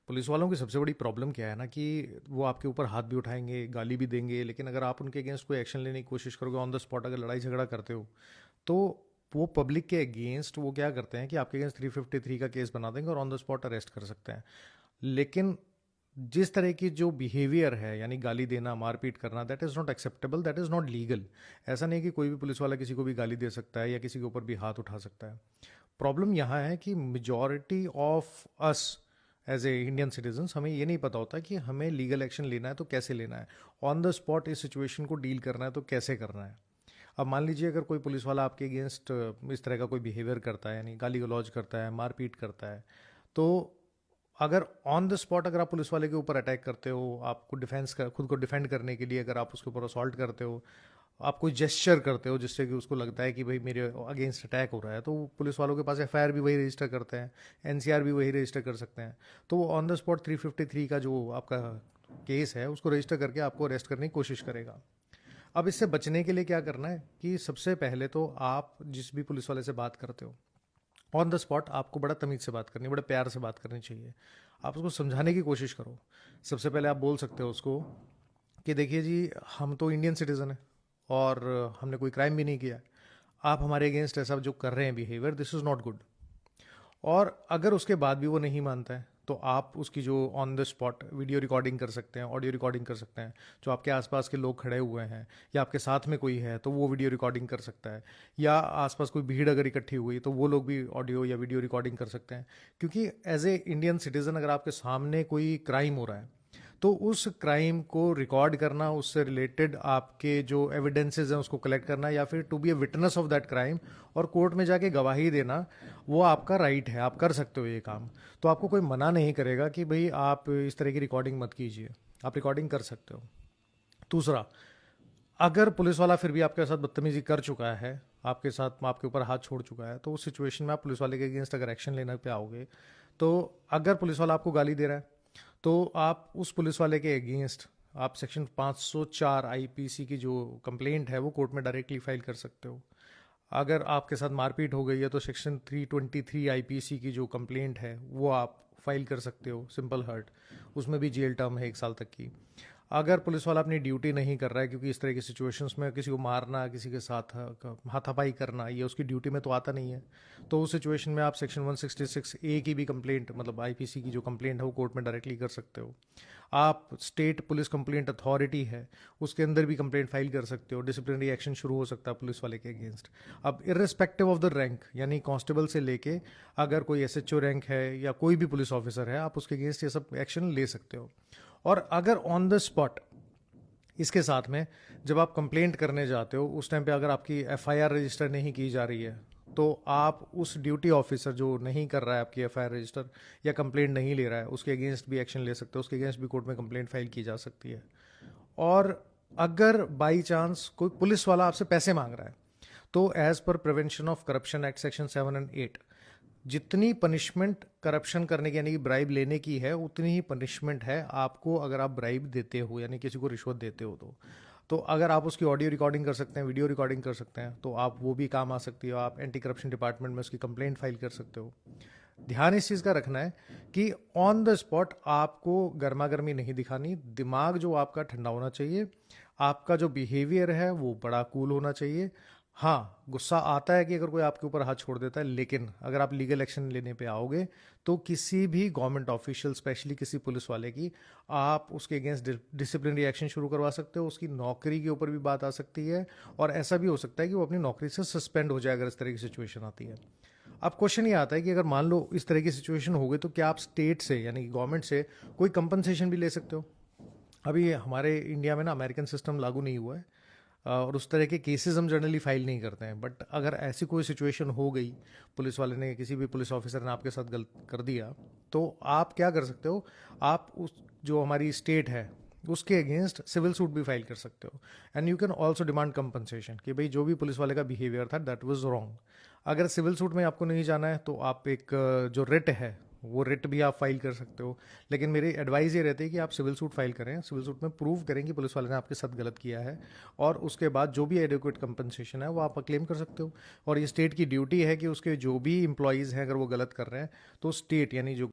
Police वालों की सबसे बड़ी प्रॉब्लम क्या है ना कि वो आपके ऊपर हाथ भी उठाएंगे, गाली भी देंगे, लेकिन अगर आप उनके अगेंस्ट कोई एक्शन लेने की कोशिश करोगे, ऑन द स्पॉट अगर लड़ाई झगड़ा करते हो, तो वो पब्लिक के अगेंस्ट वो क्या करते हैं कि आपके अगेंस्ट 353 का केस बना देंगे और ऑन द स्पॉट अरेस्ट कर सकते हैं। लेकिन जिस तरह की जो बिहेवियर है, यानी गाली देना, मारपीट करना, that is not acceptable, that is not legal. ऐसा नहीं कि कोई भी पुलिस वाला किसी को भी गाली दे सकता है या किसी के ऊपर भी हाथ उठा सकता है। प्रॉब्लम यहाँ है कि majority of us as a Indian citizens, हमें ये नहीं पता होता कि हमें लीगल एक्शन लेना है तो कैसे लेना है, ऑन द स्पॉट इस सिचुएशन को डील करना है तो कैसे करना है। अब मान लीजिए अगर कोई पुलिस वाला आपके अगेंस्ट इस तरह का कोई बिहेवियर करता है, यानी गाली गलौज करता है, मारपीट करता है, तो अगर ऑन द स्पॉट अगर आप पुलिस वाले के ऊपर अटैक करते हो, आपको डिफेंस कर खुद को डिफेंड करने के लिए अगर आप उसके ऊपर असॉल्ट करते हो, आप कोई जेस्चर करते हो जिससे कि उसको लगता है कि भाई मेरे अगेंस्ट अटैक हो रहा है, तो वो पुलिस वालों के पास एफआईआर भी वही रजिस्टर करते हैं, एनसीआर भी वही रजिस्टर कर सकते हैं। तो वो ऑन द स्पॉट 353 का जो आपका केस है उसको रजिस्टर करके आपको अरेस्ट करने की कोशिश करेगा। अब इससे बचने के लिए क्या करना है कि सबसे पहले तो आप जिस भी पुलिस वाले से बात करते हो, ऑन द स्पॉट आपको बड़ा तमीज से बात करनी, बड़े प्यार से बात करनी चाहिए। आप उसको समझाने की कोशिश करो। सबसे पहले आप बोल सकते हो उसको कि देखिए जी, हम तो इंडियन सिटीज़न हैं और हमने कोई क्राइम भी नहीं किया है। आप हमारे अगेंस्ट ऐसा जो कर रहे हैं behaviour, this is not good. और अगर उसके बाद भी वो नहीं मानता है तो आप उसकी जो on the spot video recording कर सकते हैं, ऑडियो रिकॉर्डिंग कर सकते हैं। जो आपके आसपास के लोग खड़े हुए हैं या आपके साथ में कोई है तो वो वीडियो रिकॉर्डिंग कर सकता है, या आसपास कोई भीड़ अगर इकट्ठी हुई तो वो लोग भी ऑडियो या वीडियो रिकॉर्डिंग कर सकते हैं। क्योंकि एज ए इंडियन सिटीज़न अगर आपके सामने कोई क्राइम हो रहा है तो उस क्राइम को रिकॉर्ड करना, उससे रिलेटेड आपके जो एविडेंसेस हैं उसको कलेक्ट करना, या फिर to be a witness of that crime और कोर्ट में जाके गवाही देना, वो आपका राइट है, आप कर सकते हो ये काम। तो आपको कोई मना नहीं करेगा कि भाई आप इस तरह की रिकॉर्डिंग मत कीजिए, आप रिकॉर्डिंग कर सकते हो। दूसरा, अगर पुलिस वाला फिर भी आपके साथ बदतमीजी कर चुका है, आपके साथ आपके ऊपर हाथ छोड़ चुका है, तो उस सिचुएशन में आप पुलिस वाले के अगेंस्ट अगर एक्शन लेने पे आओगे, तो अगर पुलिस वाला आपको गाली दे रहा है तो आप उस पुलिस वाले के अगेंस्ट आप सेक्शन 504 आईपीसी की जो कंप्लेंट है वो कोर्ट में डायरेक्टली फाइल कर सकते हो। अगर आपके साथ मारपीट हो गई है तो सेक्शन 323 आईपीसी की जो कंप्लेंट है वो आप फाइल कर सकते हो, सिंपल हर्ट। उसमें भी जेल टर्म है 1 साल तक की। अगर पुलिस वाला अपनी ड्यूटी नहीं कर रहा है, क्योंकि इस तरह की सिचुएशंस में किसी को मारना, किसी के साथ हाथापाई करना, ये उसकी ड्यूटी में तो आता नहीं है, तो उस सिचुएशन में आप सेक्शन 166 ए की भी कंप्लेंट, मतलब आईपीसी की जो कंप्लेंट है वो कोर्ट में डायरेक्टली कर सकते हो। आप स्टेट पुलिस कंप्लेंट अथॉरिटी है उसके अंदर भी कंप्लेंट फाइल कर सकते हो, डिसिप्लिनरी एक्शन शुरू हो सकता है पुलिस वाले के अगेंस्ट। अब इर्रिस्पेक्टिव ऑफ द रैंक, यानी कांस्टेबल से लेके अगर कोई एसएचओ रैंक है या कोई भी पुलिस ऑफिसर है, आप उसके अगेंस्ट ये सब एक्शन ले सकते हो। और अगर ऑन द स्पॉट इसके साथ में जब आप कंप्लेंट करने जाते हो उस टाइम पे अगर आपकी एफआईआर रजिस्टर नहीं की जा रही है, तो आप उस ड्यूटी ऑफिसर जो नहीं कर रहा है आपकी एफआईआर रजिस्टर या कंप्लेंट नहीं ले रहा है उसके अगेंस्ट भी एक्शन ले सकते हो, उसके अगेंस्ट भी कोर्ट में कंप्लेंट फाइल की जा सकती है। और अगर बाई चांस कोई पुलिस वाला आपसे पैसे मांग रहा है, तो as per prevention of corruption act section 7 और 8, जितनी पनिशमेंट करप्शन करने की यानी कि ब्राइब लेने की है उतनी ही पनिशमेंट है आपको अगर आप ब्राइब देते हो, यानी किसी को रिश्वत देते हो। तो अगर आप उसकी ऑडियो रिकॉर्डिंग कर सकते हैं, वीडियो रिकॉर्डिंग कर सकते हैं, तो आप वो भी काम आ सकती है, आप एंटी करप्शन डिपार्टमेंट में उसकी कंप्लेंट फाइल कर सकते हो। ध्यान इस चीज़ का रखना है कि ऑन द स्पॉट आपको गर्मा गर्मी नहीं दिखानी, दिमाग जो आपका ठंडा होना चाहिए, आपका जो बिहेवियर है वो बड़ा कूल होना चाहिए। हाँ, गुस्सा आता है कि अगर कोई आपके ऊपर हाथ छोड़ देता है, लेकिन अगर आप लीगल एक्शन लेने पे आओगे तो किसी भी गवर्नमेंट ऑफिशियल, स्पेशली किसी पुलिस वाले की, आप उसके अगेंस्ट डिसिप्लिनरी एक्शन शुरू करवा सकते हो, उसकी नौकरी के ऊपर भी बात आ सकती है, और ऐसा भी हो सकता है कि वो अपनी नौकरी से सस्पेंड हो जाए अगर इस तरह की सिचुएशन आती है। अब क्वेश्चन ये आता है कि अगर मान लो इस तरह की सिचुएशन हो गई तो क्या आप स्टेट से यानी गवर्नमेंट से कोई कंपनसेशन भी ले सकते हो। अभी हमारे इंडिया में ना अमेरिकन सिस्टम लागू नहीं हुआ है, और उस तरह के केसेस हम जनरली फाइल नहीं करते हैं, बट अगर ऐसी कोई सिचुएशन हो गई, पुलिस वाले ने, किसी भी पुलिस ऑफिसर ने आपके साथ गलत कर दिया, तो आप क्या कर सकते हो, आप उस जो हमारी स्टेट है उसके अगेंस्ट सिविल सूट भी फाइल कर सकते हो। And you can also demand compensation कि भाई जो भी पुलिस वाले का बिहेवियर था दैट वाज रॉन्ग। अगर सिविल सूट में आपको नहीं जाना है तो आप एक जो रिट है वो रिट भी आप फाइल कर सकते हो। लेकिन मेरी एडवाइस ये रहती है कि आप सिविल सूट फाइल करें, सिविल सूट में प्रूव करें कि पुलिस वाले ने आपके साथ गलत किया है, और उसके बाद जो भी एडिक्वेट कंपनसेशन है वो आप क्लेम कर सकते हो। और ये स्टेट की ड्यूटी है कि उसके जो भी इंप्लॉयज़ हैं अगर वो गलत कर रहे हैं तो स्टेट यानी जो